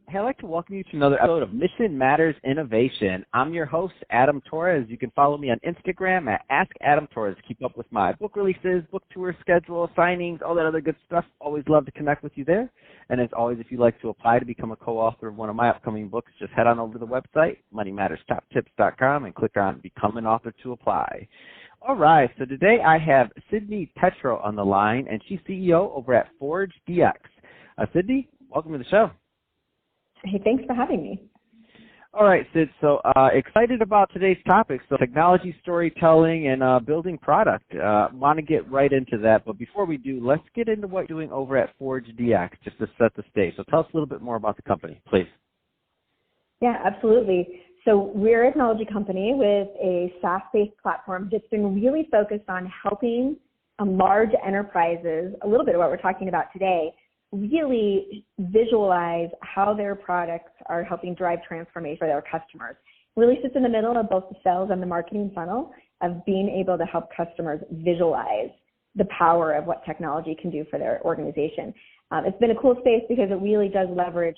Hey, I'd like to welcome you to another episode of Mission Matters Innovation. I'm your host, Adam Torres. You can follow me on Instagram at @AdamTorres. Keep up with my book releases, book tour schedule, signings, all that other good stuff. Always love to connect with you there. And as always, if you'd like to apply to become a co-author of one of my upcoming books, just head on over to the website, moneymatterstoptips.com, and click on Become an Author to apply. All right, so today I have Cydni Tetro on the line, and she's CEO over at Forge DX. Cydni, welcome to the show. Hey, thanks for having me. All right, Sid, so excited about today's topic, so technology storytelling and building product. Want to get right into that, but before we do, let's get into what you're doing over at Forge DX, just to set the stage. So tell us a little bit more about the company, please. Yeah, absolutely. So we're a technology company with a SaaS-based platform that's been really focused on helping large enterprises, a little bit of what we're talking about today, really visualize how their products are helping drive transformation for their customers. Really sits in the middle of both the sales and the marketing funnel of being able to help customers visualize the power of what technology can do for their organization. It's been a cool space because it really does leverage,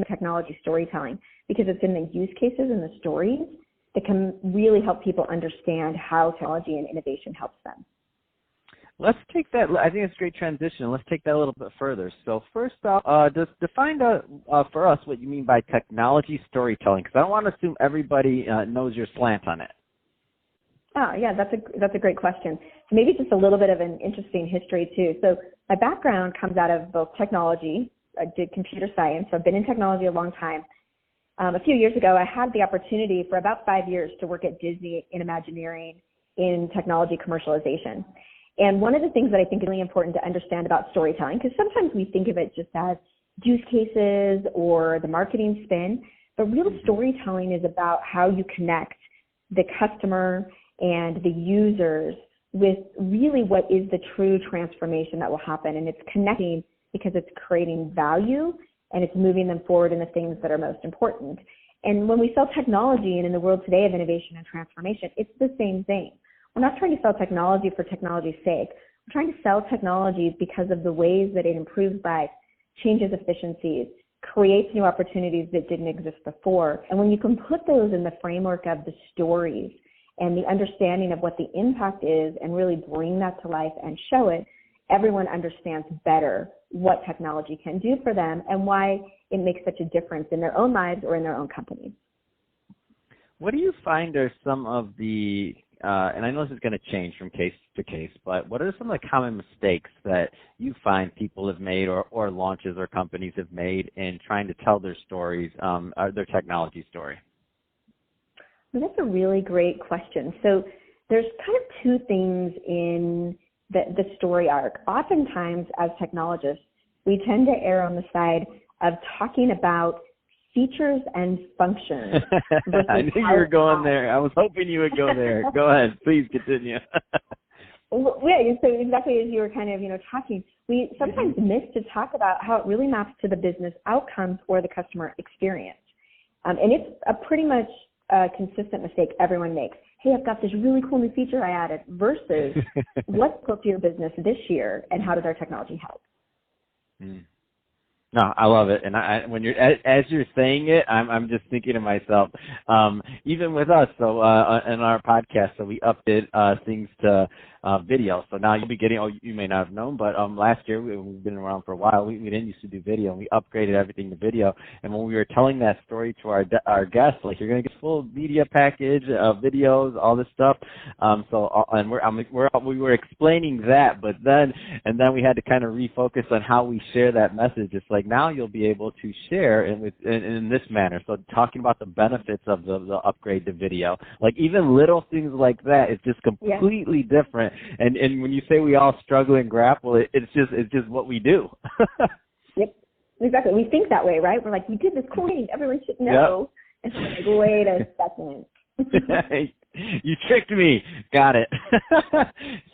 technology storytelling, because it's in the use cases and the stories that can really help people understand how technology and innovation helps them. Let's take that. I think it's a great transition. Let's take that a little bit further. So first off, just define for us what you mean by technology storytelling, because I don't want to assume everybody knows your slant on it. Oh, yeah, that's a great question. So maybe just a little bit of an interesting history too. So my background comes out of both technology. I did computer science, so I've been in technology a long time. A few years ago, I had the opportunity for about 5 years to work at Disney in Imagineering in technology commercialization. And one of the things that I think is really important to understand about storytelling, because sometimes we think of it just as use cases or the marketing spin, but real storytelling is about how you connect the customer and the users with really what is the true transformation that will happen. And it's connecting because it's creating value and it's moving them forward in the things that are most important. And when we sell technology, and in the world today of innovation and transformation, it's the same thing. We're not trying to sell technology for technology's sake. We're trying to sell technology because of the ways that it improves life, changes efficiencies, creates new opportunities that didn't exist before. And when you can put those in the framework of the stories and the understanding of what the impact is and really bring that to life and show it, everyone understands better what technology can do for them and why it makes such a difference in their own lives or in their own companies. What do you find are some of the and I know this is going to change from case to case, but what are some of the common mistakes that you find people have made or launches or companies have made in trying to tell their stories, their technology story? Well, that's a really great question. So there's kind of two things in the story arc. Oftentimes, as technologists, we tend to err on the side of talking about features and functions. I knew you were going there. I was hoping you would go there. Go ahead. Please continue. Well, yeah, so exactly as you were kind of, talking, we sometimes miss to talk about how it really maps to the business outcomes or the customer experience. And it's a pretty much consistent mistake everyone makes. Hey, I've got this really cool new feature I added versus what's close to your business this year and how does our technology help? No, I love it, and when you're as you're saying it, I'm just thinking to myself, even with us, so in our podcast, so we update things to video. So now you'll be getting. Oh, you may not have known, but last year we've been around for a while. We didn't used to do video, and we upgraded everything to video. And when we were telling that story to our guests, like you're going to get full media package, videos, all this stuff. We were explaining that, but then we had to kind of refocus on how we share that message. It's like now you'll be able to share in this manner. So talking about the benefits of the upgrade to video, like even little things like that, it's just completely different. And when you say we all struggle and grapple, it's just what we do. Yep, exactly. We think that way, right? We're like, we did this cool thing. Everyone should know. Yep. And so like, wait a second. You tricked me. Got it.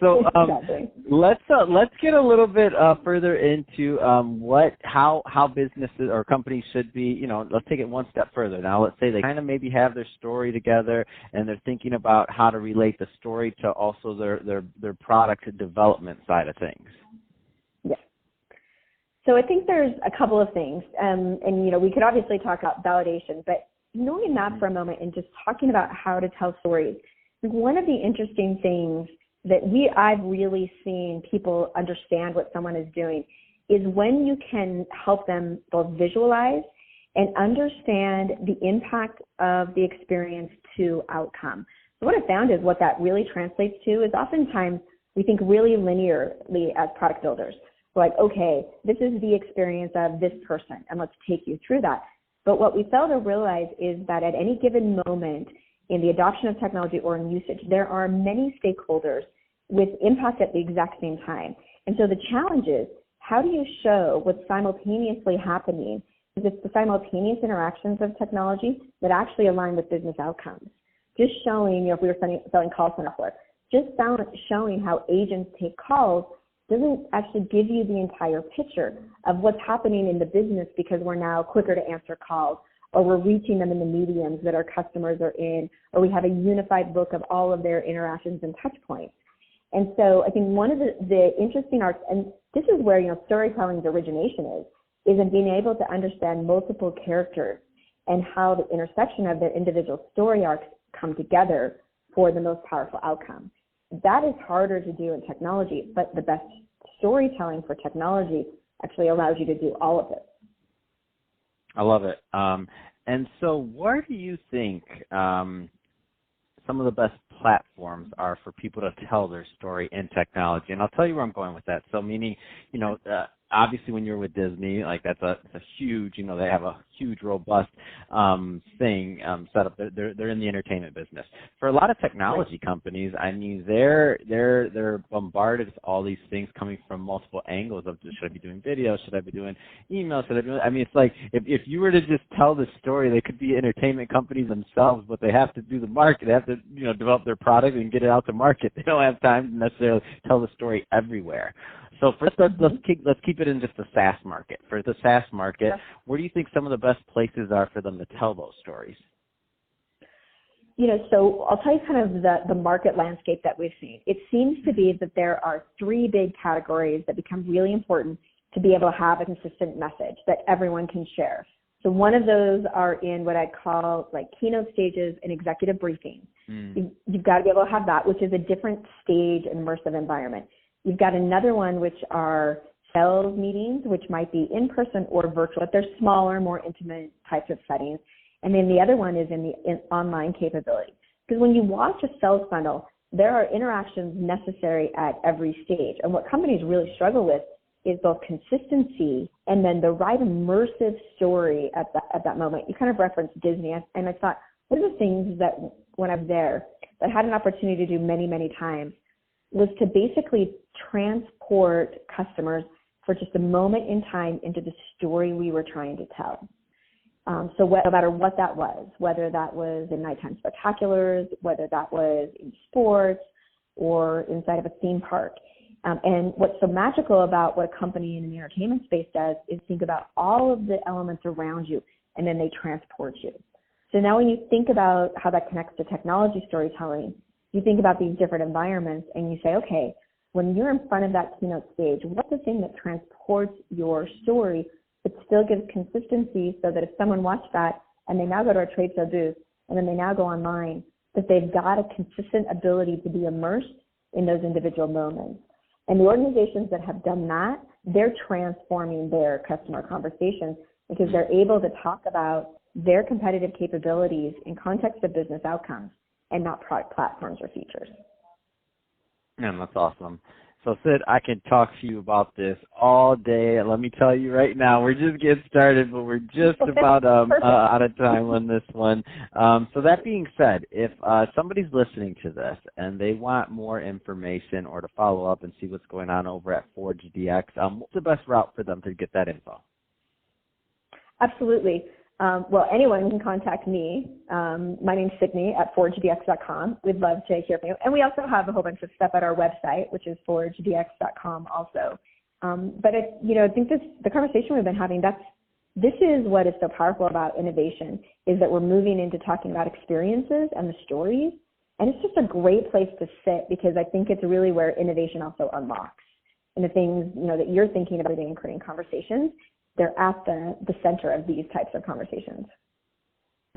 So exactly. Let's get a little bit further into how businesses or companies should be. Let's take it one step further. Now, let's say they kind of maybe have their story together and they're thinking about how to relate the story to also their product development side of things. Yeah. So I think there's a couple of things, and we could obviously talk about validation, but knowing that for a moment and just talking about how to tell stories. One of the interesting things that I've really seen people understand what someone is doing is when you can help them both visualize and understand the impact of the experience to outcome. So what I found is what that really translates to is oftentimes we think really linearly as product builders. We're like, okay, this is the experience of this person, and let's take you through that. But what we fail to realize is that at any given moment in the adoption of technology or in usage, there are many stakeholders with impact at the exact same time. And so the challenge is, how do you show what's simultaneously happening? Because it's the simultaneous interactions of technology that actually align with business outcomes. Just showing, if we were selling call center software, just showing how agents take calls doesn't actually give you the entire picture of what's happening in the business, because we're now quicker to answer calls, or we're reaching them in the mediums that our customers are in, or we have a unified book of all of their interactions and touch points. And so I think one of the interesting arts, and this is where storytelling's origination is in being able to understand multiple characters and how the intersection of their individual story arcs come together for the most powerful outcome. That is harder to do in technology, but the best storytelling for technology actually allows you to do all of it. I love it. And so where do you think some of the best platforms are for people to tell their story in technology? And I'll tell you where I'm going with that. So meaning, obviously when you're with Disney, like that's a huge, they have a huge, robust thing set up. They're in the entertainment business. For a lot of technology companies, I mean, they're bombarded with all these things coming from multiple angles of, should I be doing video? Should I be doing email? I mean, it's like if you were to just tell the story, they could be entertainment companies themselves, but they have to do the market. They have to, develop their product and get it out to market. They don't have time to necessarily tell the story everywhere. So first, let's keep it in just the SaaS market. For the SaaS market, where do you think some of the best places are for them to tell those stories? So I'll tell you kind of the market landscape that we've seen. It seems to be that there are three big categories that become really important to be able to have a consistent message that everyone can share. So one of those are in what I call like keynote stages and executive briefings. You've got to be able to have that, which is a different stage immersive environment. You've got another one, which are sales meetings, which might be in person or virtual, but they're smaller, more intimate types of settings. And then the other one is in online capability. Because when you watch a sales funnel, there are interactions necessary at every stage. And what companies really struggle with is both consistency and then the right immersive story at that moment. You kind of referenced Disney, and I thought, one of the things that when I was there, that I had an opportunity to do many, many times, was to basically transport customers for just a moment in time into the story we were trying to tell. So no matter what that was, whether that was in nighttime spectaculars, whether that was in sports or inside of a theme park. And what's so magical about what a company in the entertainment space does is think about all of the elements around you, and then they transport you. So now when you think about how that connects to technology storytelling, you think about these different environments and you say, okay, when you're in front of that keynote stage, what's the thing that transports your story but still gives consistency, so that if someone watched that and they now go to a trade show booth and then they now go online, that they've got a consistent ability to be immersed in those individual moments. And the organizations that have done that, they're transforming their customer conversations because they're able to talk about their competitive capabilities in context of business outcomes and not product platforms or features. Yeah, that's awesome. So, Sid, I can talk to you about this all day. And let me tell you right now, we're just getting started, but we're just about out of time on this one. So that being said, if somebody's listening to this and they want more information or to follow up and see what's going on over at ForgeDX, what's the best route for them to get that info? Absolutely. Well, anyone can contact me. My name's Cydni at ForgeDX.com. We'd love to hear from you. And we also have a whole bunch of stuff at our website, which is ForgeDX.com also. But I think the conversation we've been having, this is what is so powerful about innovation, is that we're moving into talking about experiences and the stories. And it's just a great place to sit, because I think it's really where innovation also unlocks. and the things, that you're thinking about in creating conversations, they're at the center of these types of conversations.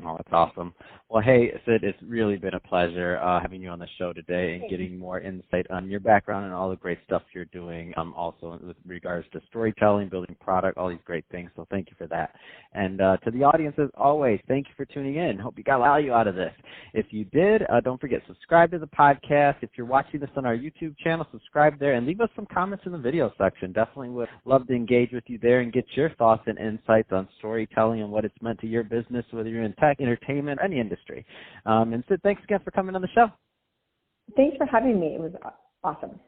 Oh, that's awesome. Well, hey, Sid, it's really been a pleasure having you on the show today and getting more insight on your background and all the great stuff you're doing, also with regards to storytelling, building product, all these great things. So thank you for that. And to the audience, as always, thank you for tuning in. Hope you got value out of this. If you did, don't forget, subscribe to the podcast. If you're watching this on our YouTube channel, subscribe there and leave us some comments in the video section. Definitely would love to engage with you there and get your thoughts and insights on storytelling and what it's meant to your business, whether you're in tech, entertainment, any industry. And Sid, thanks again for coming on the show. Thanks for having me. It was awesome.